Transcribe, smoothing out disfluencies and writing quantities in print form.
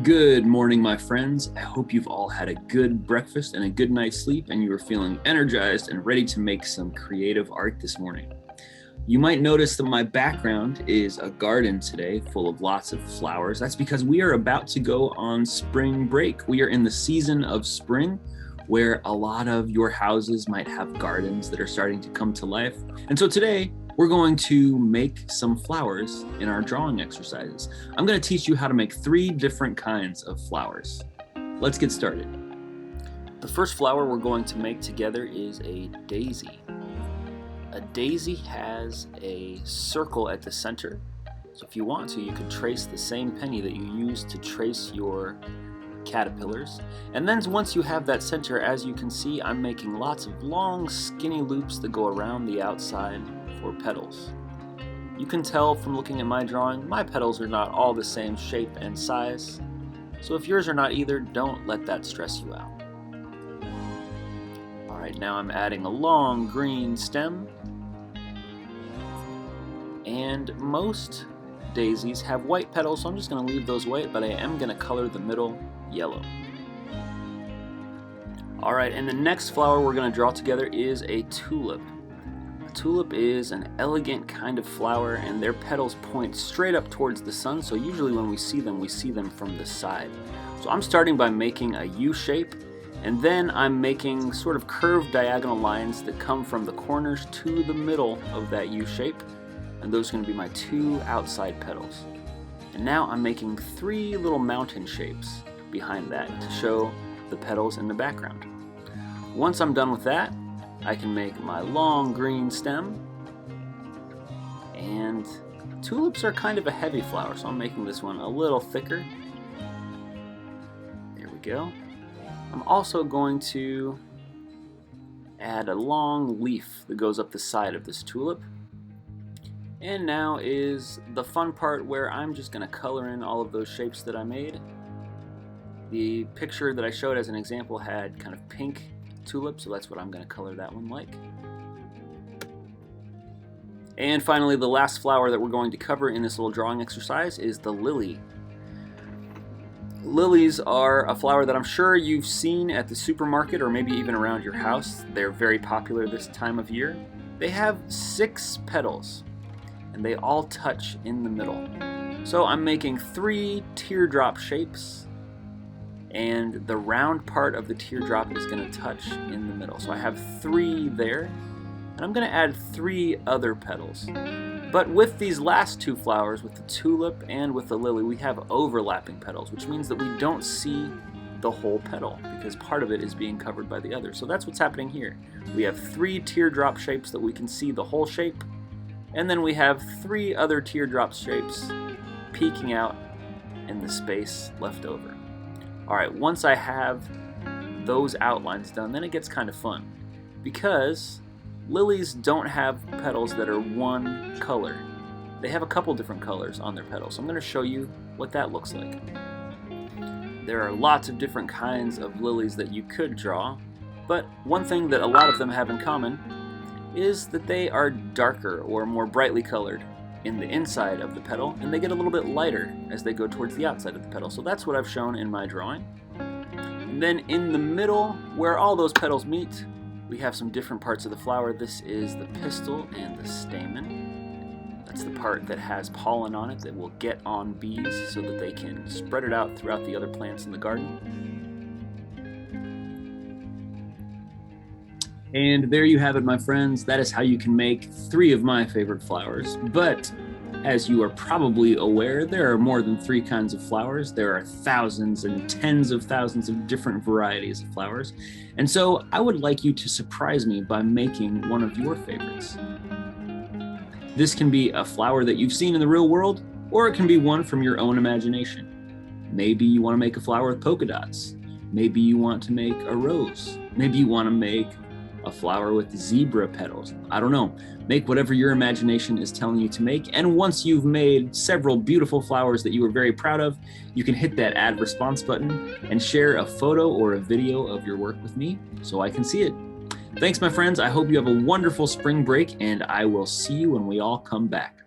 Good morning, my friends. I hope you've all had a good breakfast and a good night's sleep, and you are feeling energized and ready to make some creative art this morning. You might notice that my background is a garden today full of lots of flowers. That's because we are about to go on spring break. We are in the season of spring where a lot of your houses might have gardens that are starting to come to life. And so today, we're going to make some flowers in our drawing exercises. I'm going to teach you how to make 3 different kinds of flowers. Let's get started. The first flower we're going to make together is a daisy. A daisy has a circle at the center. So if you want to, you could trace the same penny that you used to trace your caterpillars. And then once you have that center, as you can see, I'm making lots of long, skinny loops that go around the outside for petals. You can tell from looking at my drawing, my petals are not all the same shape and size. So if yours are not either, don't let that stress you out. Alright, now I'm adding a long green stem. And most daisies have white petals, so I'm just going to leave those white, but I am going to color the middle yellow. Alright, and the next flower we're going to draw together is a tulip. A tulip is an elegant kind of flower, and their petals point straight up towards the sun, so usually when we see them from the side. So I'm starting by making a U shape, and then I'm making sort of curved diagonal lines that come from the corners to the middle of that U shape, and those are going to be my 2 outside petals. And now I'm making 3 little mountain shapes behind that to show the petals in the background. Once I'm done with that, I can make my long green stem. And tulips are kind of a heavy flower, so I'm making this one a little thicker. There we go. I'm also going to add a long leaf that goes up the side of this tulip. And now is the fun part where I'm just going to color in all of those shapes that I made. The picture that I showed as an example had kind of pink tulips, so that's what I'm going to color that one like. And finally, the last flower that we're going to cover in this little drawing exercise is the lily. Lilies are a flower that I'm sure you've seen at the supermarket or maybe even around your house. They're very popular this time of year. They have 6 petals, and they all touch in the middle. So I'm making 3 teardrop shapes, and the round part of the teardrop is going to touch in the middle. So I have 3 there, and I'm going to add 3 other petals. But with these last 2 flowers, with the tulip and with the lily, we have overlapping petals, which means that we don't see the whole petal because part of it is being covered by the other. So that's what's happening here. We have 3 teardrop shapes that we can see the whole shape, and then we have 3 other teardrop shapes peeking out in the space left over. Alright, once I have those outlines done, then it gets kind of fun. Because lilies don't have petals that are one color. They have a couple different colors on their petals. So I'm going to show you what that looks like. There are lots of different kinds of lilies that you could draw, but one thing that a lot of them have in common is that they are darker or more brightly colored in the inside of the petal, and they get a little bit lighter as they go towards the outside of the petal. So that's what I've shown in my drawing. And then in the middle, where all those petals meet, we have some different parts of the flower. This is the pistil and the stamen. That's the part that has pollen on it that will get on bees so that they can spread it out throughout the other plants in the garden. And there you have it, my friends. That is how you can make 3 of my favorite flowers. But as you are probably aware, there are more than 3 kinds of flowers. There are thousands and tens of thousands of different varieties of flowers. And so I would like you to surprise me by making one of your favorites. This can be a flower that you've seen in the real world, or it can be one from your own imagination. Maybe you want to make a flower with polka dots. Maybe you want to make a rose. Maybe you want to make a flower with zebra petals. I don't know. Make whatever your imagination is telling you to make. And once you've made several beautiful flowers that you are very proud of, you can hit that add response button and share a photo or a video of your work with me so I can see it. Thanks, my friends. I hope you have a wonderful spring break, and I will see you when we all come back.